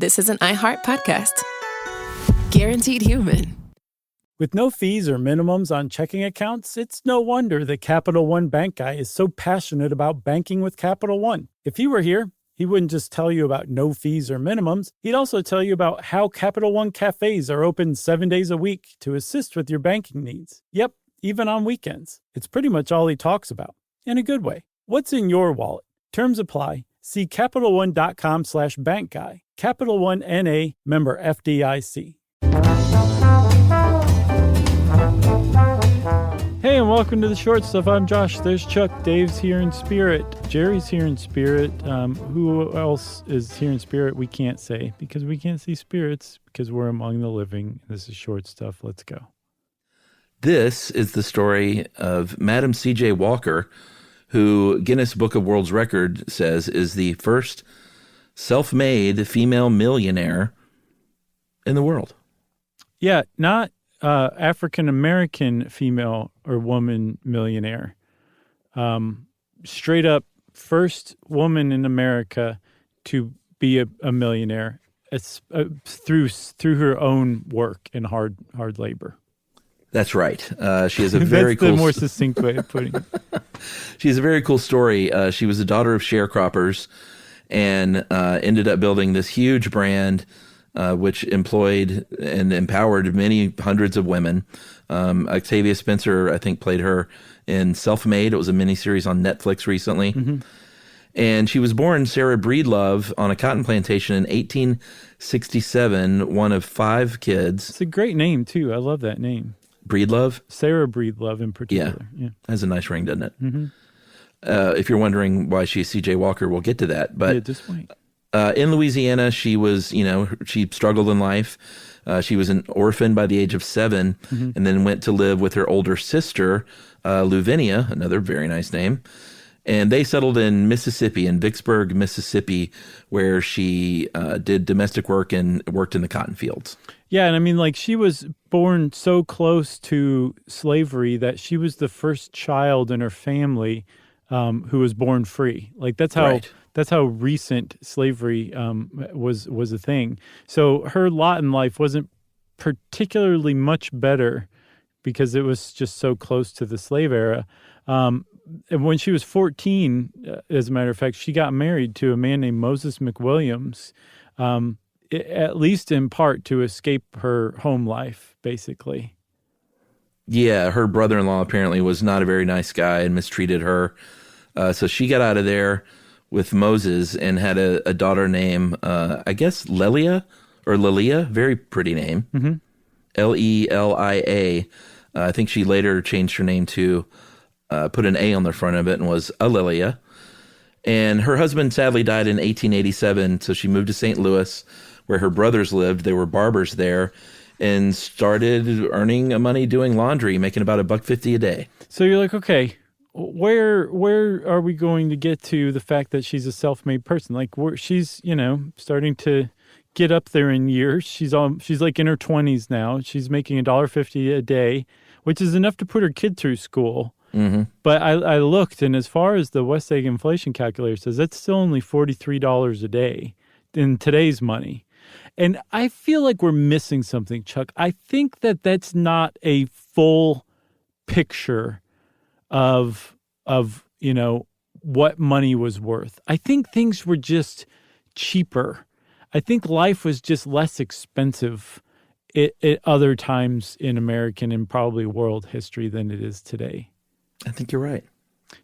this is an iHeart podcast. Guaranteed human. With no fees or minimums on checking accounts, it's no wonder that Capital One Bank Guy is so passionate about banking with Capital One. If he were here, he wouldn't just tell you about no fees or minimums. He'd also tell you about how Capital One cafes are open 7 days a week to assist with your banking needs. Yep, even on weekends. It's pretty much all he talks about, in a good way. What's in your wallet? Terms apply. See CapitalOne.com/bankguy. Capital One N.A., member FDIC. Hey, and welcome to the Short Stuff. I'm Josh. There's Chuck. Dave's here in spirit. Jerry's here in spirit. Who else is here in spirit? We can't say, because we can't see spirits, because we're among the living. This is Short Stuff. Let's go. This is the story of Madam C.J. Walker, who Guinness Book of World Records says is the first self-made female millionaire in the world. Yeah, not African-American female or woman millionaire. Straight up first woman in America to be a millionaire. It's through her own work and hard labor. That's right. She has a very cool... That's the more succinct way of putting it. She has a very cool story. She was a daughter of sharecroppers and ended up building this huge brand which employed and empowered many hundreds of women. Octavia Spencer, I think, played her in Self-Made. It was a miniseries on Netflix recently. Mm-hmm. And she was born Sarah Breedlove on a cotton plantation in 1867, one of 5 kids. It's a great name, too. I love that name. Breedlove? Sarah Breedlove in particular. Yeah. Has a nice ring, doesn't it? Mm-hmm. If you're wondering why she's C.J. Walker, we'll get to that. But yeah, just wait. In Louisiana, she was, she struggled in life. She was an orphan by the age of 7, mm-hmm. and then went to live with her older sister, Luvinia, another very nice name. And they settled in Mississippi, in Vicksburg, Mississippi, where she did domestic work and worked in the cotton fields. Yeah, and I mean, like, she was born so close to slavery that she was the first child in her family who was born free. Like, that's how... Right. That's how recent slavery was a thing. So her lot in life wasn't particularly much better because it was just so close to the slave era. And when she was 14, as a matter of fact, she got married to a man named Moses McWilliams, at least in part to escape her home life, basically. Yeah, her brother-in-law apparently was not a very nice guy and mistreated her. So she got out of there with Moses and had a daughter named, I guess, Lelia, very pretty name, mm-hmm. Lelia. I think she later changed her name to put an A on the front of it and was Alelia. And her husband sadly died in 1887, so she moved to St. Louis, where her brothers lived. They were barbers there, and started earning money doing laundry, making about $1.50 a day. So you're like, okay, where are we going to get to the fact that she's a self-made person? Like, she's, starting to get up there in years. She's like in her 20s now. She's making $1.50 a day, which is enough to put her kid through school. Mm-hmm. But I looked, and as far as the West Egg inflation calculator says, that's still only $43 a day in today's money. And I feel like we're missing something, Chuck. I think that that's not a full picture of what money was worth. I think things were just cheaper. I think life was just less expensive at other times in American and probably world history than it is today. I think you're right.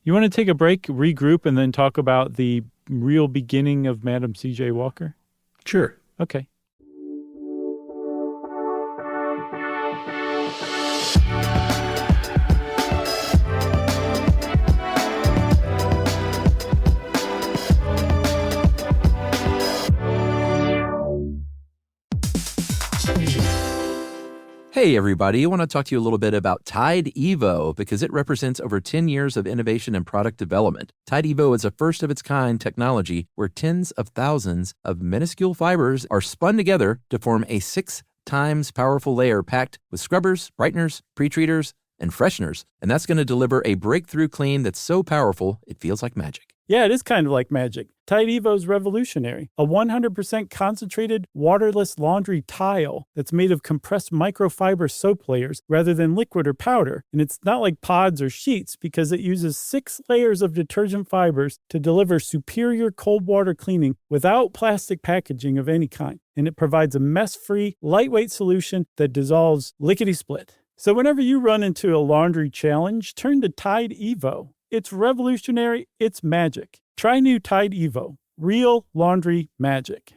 You want to take a break, regroup, and then talk about the real beginning of Madam C.J. Walker? Sure. Okay. Hey, everybody. I want to talk to you a little bit about Tide Evo because it represents over 10 years of innovation and product development. Tide Evo is a first-of-its-kind technology where tens of thousands of minuscule fibers are spun together to form a 6 times powerful layer packed with scrubbers, brighteners, pre-treaters, and fresheners. And that's going to deliver a breakthrough clean that's so powerful, it feels like magic. Yeah, it is kind of like magic. Tide Evo is revolutionary. A 100% concentrated waterless laundry tile that's made of compressed microfiber soap layers rather than liquid or powder. And it's not like pods or sheets because it uses 6 layers of detergent fibers to deliver superior cold water cleaning without plastic packaging of any kind. And it provides a mess-free, lightweight solution that dissolves lickety-split. So whenever you run into a laundry challenge, turn to Tide Evo. It's revolutionary. It's magic. Try new Tide Evo. Real laundry magic.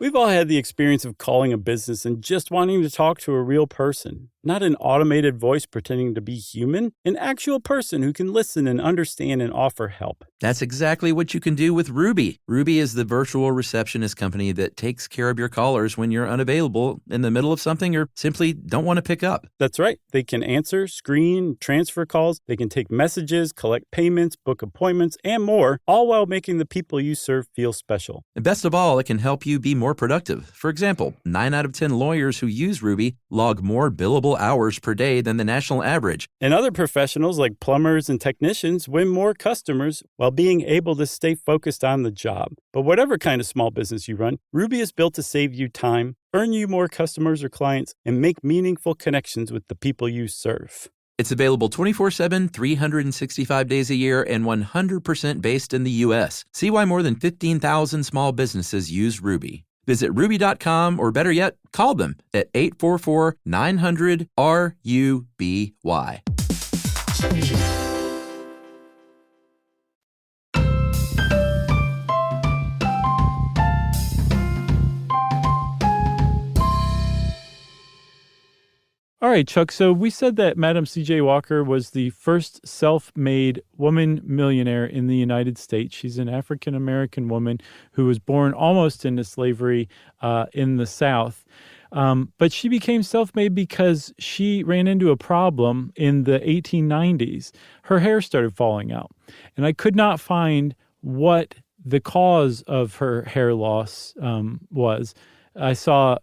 We've all had the experience of calling a business and just wanting to talk to a real person. Not an automated voice pretending to be human, an actual person who can listen and understand and offer help. That's exactly what you can do with Ruby. Ruby is the virtual receptionist company that takes care of your callers when you're unavailable in the middle of something or simply don't want to pick up. That's right. They can answer, screen, transfer calls. They can take messages, collect payments, book appointments, and more, all while making the people you serve feel special. And best of all, it can help you be more productive. For example, 9 out of 10 lawyers who use Ruby log more billable hours per day than the national average. And other professionals like plumbers and technicians win more customers while being able to stay focused on the job. But whatever kind of small business you run, Ruby is built to save you time, earn you more customers or clients, and make meaningful connections with the people you serve. It's available 24/7, 365 days a year, and 100% based in the U.S. See why more than 15,000 small businesses use Ruby. Visit ruby.com or better yet, call them at 844-900-RUBY. All right, Chuck. So we said that Madam C.J. Walker was the first self-made woman millionaire in the United States. She's an African-American woman who was born almost into slavery in the South. But she became self-made because she ran into a problem in the 1890s. Her hair started falling out. And I could not find what the cause of her hair loss was. I saw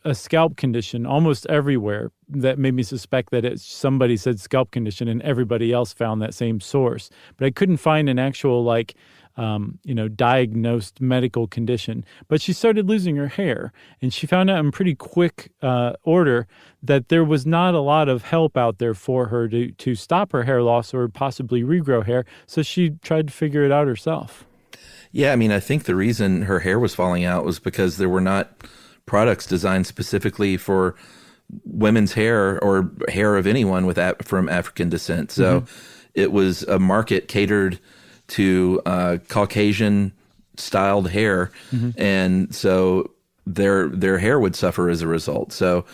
a scalp condition almost everywhere that made me suspect that somebody said scalp condition and everybody else found that same source. But I couldn't find an actual diagnosed medical condition. But she started losing her hair, and she found out in pretty quick order that there was not a lot of help out there for her to stop her hair loss or possibly regrow hair. So she tried to figure it out herself. Yeah, I mean, I think the reason her hair was falling out was because there were not products designed specifically for women's hair or hair of anyone from African descent. So it was a market catered to Caucasian styled hair. And so their hair would suffer as a result. So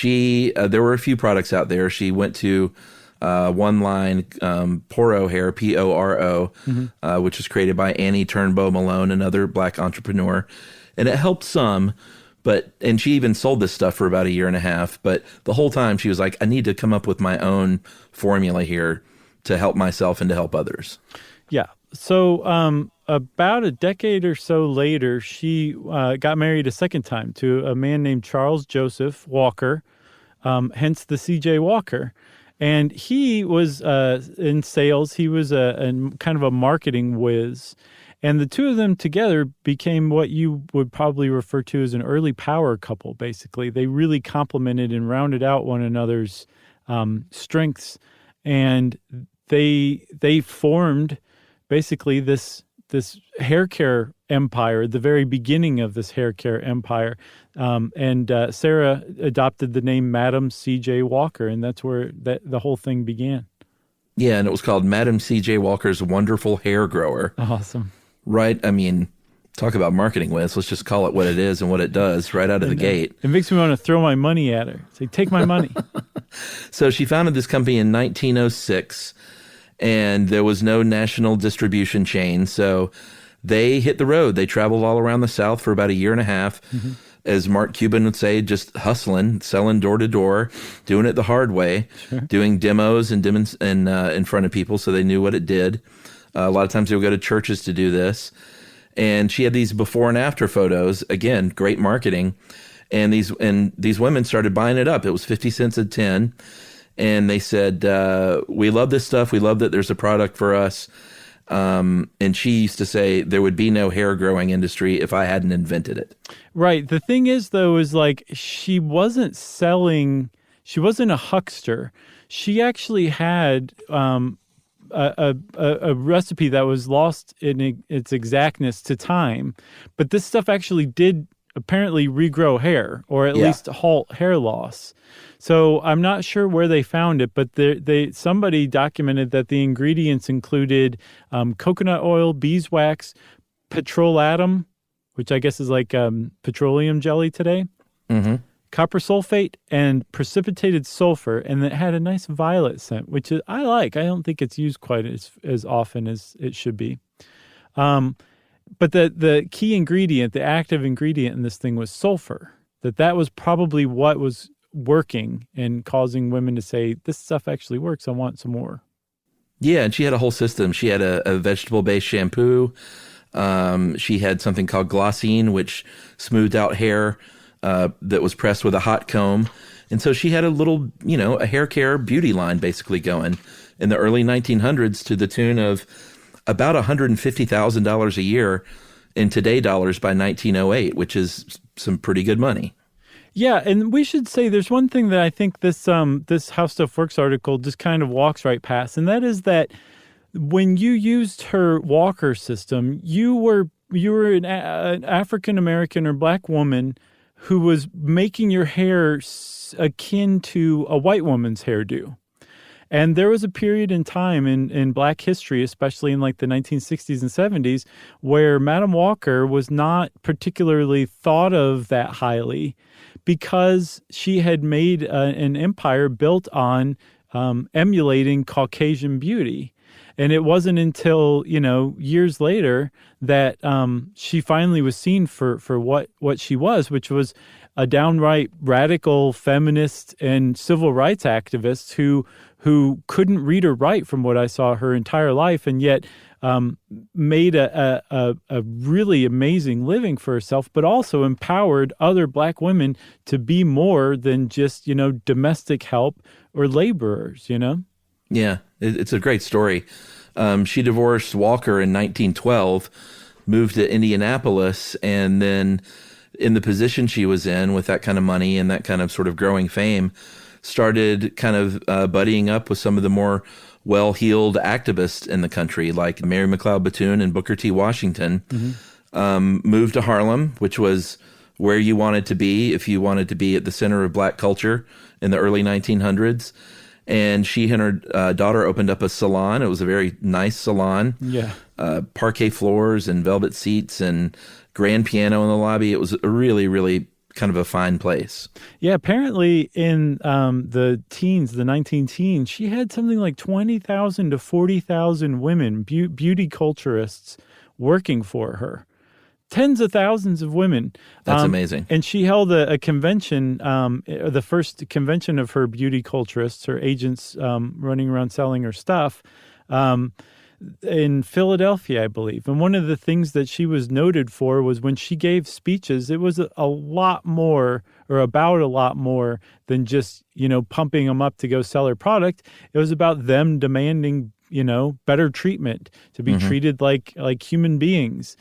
there were a few products out there. She went to one line, Poro Hair, Poro, which was created by Annie Turnbow Malone, another Black entrepreneur. And it helped some. And she even sold this stuff for about a year and a half. But the whole time she was like, I need to come up with my own formula here to help myself and to help others. Yeah. So about a decade or so later, she got married a second time to a man named Charles Joseph Walker, hence the C.J. Walker. And he was in sales. He was a kind of a marketing whiz. And the two of them together became what you would probably refer to as an early power couple, basically. They really complemented and rounded out one another's strengths. And they formed basically this hair care empire, the very beginning of this hair care empire. And Sarah adopted the name Madam C.J. Walker, and that's where the whole thing began. Yeah, and it was called Madam C.J. Walker's Wonderful Hair Grower. Awesome. Right? I mean, talk about marketing whiz. Let's just call it what it is and what it does right out of the gate. It makes me want to throw my money at her. Say, take my money. So she founded this company in 1906, and there was no national distribution chain. So they hit the road. They traveled all around the South for about a year and a half. As Mark Cuban would say, just hustling, selling door to door, doing it the hard way, doing demos and in front of people so they knew what it did. A lot of times they would go to churches to do this. And she had these before and after photos. Again, great marketing. And these women started buying it up. It was 50 cents a tin. and they said, we love this stuff. We love that there's a product for us. And she used to say there would be no hair growing industry if I hadn't invented it. Right. The thing is, though, is like she wasn't a huckster. She actually had a recipe that was lost in its exactness to time. But this stuff actually did apparently regrow hair, or at least halt hair loss. So I'm not sure where they found it, but somebody documented that the ingredients included coconut oil, beeswax, petrolatum, which I guess is like petroleum jelly today, copper sulfate, and precipitated sulfur, and it had a nice violet scent, which I like. I don't think it's used quite as often as it should be. But the key ingredient, the active ingredient in this thing was sulfur. That was probably what was working and causing women to say, this stuff actually works. I want some more. Yeah, and she had a whole system. She had a vegetable-based shampoo. She had something called glossine, which smoothed out hair that was pressed with a hot comb. And so she had a little, a hair care beauty line basically going in the early 1900s to the tune of about $150,000 a year in today dollars by 1908, which is some pretty good money. Yeah, and we should say there's one thing that I think this How Stuff Works article just kind of walks right past, and that is that when you used her walker system, you were an African American or black woman who was making your hair akin to a white woman's hairdo. And there was a period in time in black history, especially in like the 1960s and 70s, where Madam Walker was not particularly thought of that highly because she had made an empire built on emulating Caucasian beauty. And it wasn't until, years later that she finally was seen for what she was, which was a downright radical feminist and civil rights activist who couldn't read or write from what I saw her entire life, and yet made a really amazing living for herself, but also empowered other black women to be more than just, domestic help or laborers, Yeah, it's a great story. She divorced Walker in 1912, moved to Indianapolis, and then in the position she was in with that kind of money and that kind of sort of growing fame, started kind of buddying up with some of the more well-heeled activists in the country, like Mary McLeod Bethune and Booker T. Washington. Moved to Harlem, which was where you wanted to be if you wanted to be at the center of black culture in the early 1900s. And she and her daughter opened up a salon. It was a very nice salon. Yeah. Parquet floors and velvet seats and grand piano in the lobby. It was a really, really kind of a fine place. Yeah, apparently in the 19-teens, she had something like 20,000 to 40,000 women, beauty culturists, working for her. Tens of thousands of women. That's amazing. And she held a convention, the first convention of her beauty culturists, her agents running around selling her stuff, in Philadelphia, I believe. And one of the things that she was noted for was when she gave speeches, it was a lot more, or about a lot more than just, pumping them up to go sell her product. It was about them demanding better treatment, to be treated like human beings,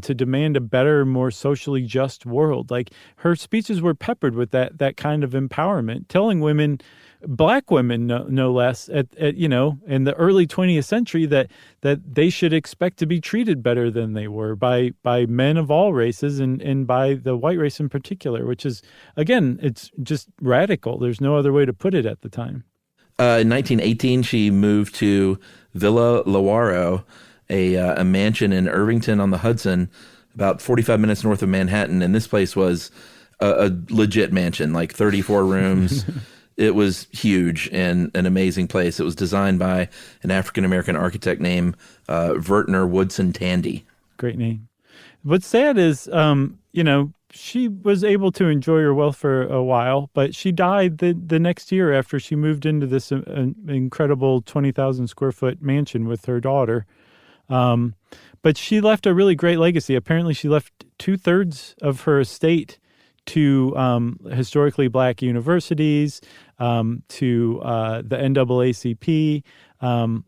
to demand a better, more socially just world. Like, her speeches were peppered with that kind of empowerment, telling women, black women no less, in the early 20th century that they should expect to be treated better than they were by men of all races and by the white race in particular, which is, again, it's just radical. There's no other way to put it at the time. In 1918, she moved to Villa Lawaro, a mansion in Irvington on the Hudson, about 45 minutes north of Manhattan. And this place was a legit mansion, like 34 rooms. It was huge and an amazing place. It was designed by an African-American architect named Vertner Woodson Tandy. Great name. What's sad is, she was able to enjoy her wealth for a while, but she died the next year after she moved into this incredible 20,000 square foot mansion with her daughter. But she left a really great legacy. Apparently, she left 2/3 of her estate to historically black universities, to the NAACP.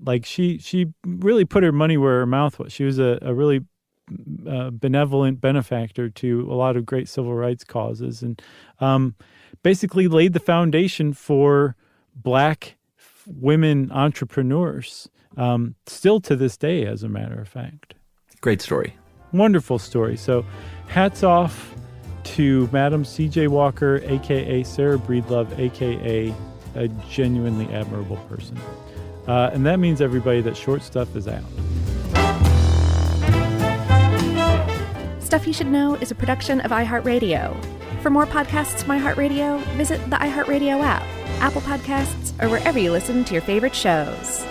Like she really put her money where her mouth was. She was a really benevolent benefactor to a lot of great civil rights causes, and basically laid the foundation for black women entrepreneurs, still to this day, as a matter of fact. Great story. Wonderful story. So hats off to Madam C.J. Walker, a.k.a. Sarah Breedlove, a.k.a. a genuinely admirable person. And that means, everybody, that Short Stuff is out. Stuff You Should Know is a production of iHeartRadio. For more podcasts from iHeartRadio, visit the iHeartRadio app, Apple Podcasts, or wherever you listen to your favorite shows.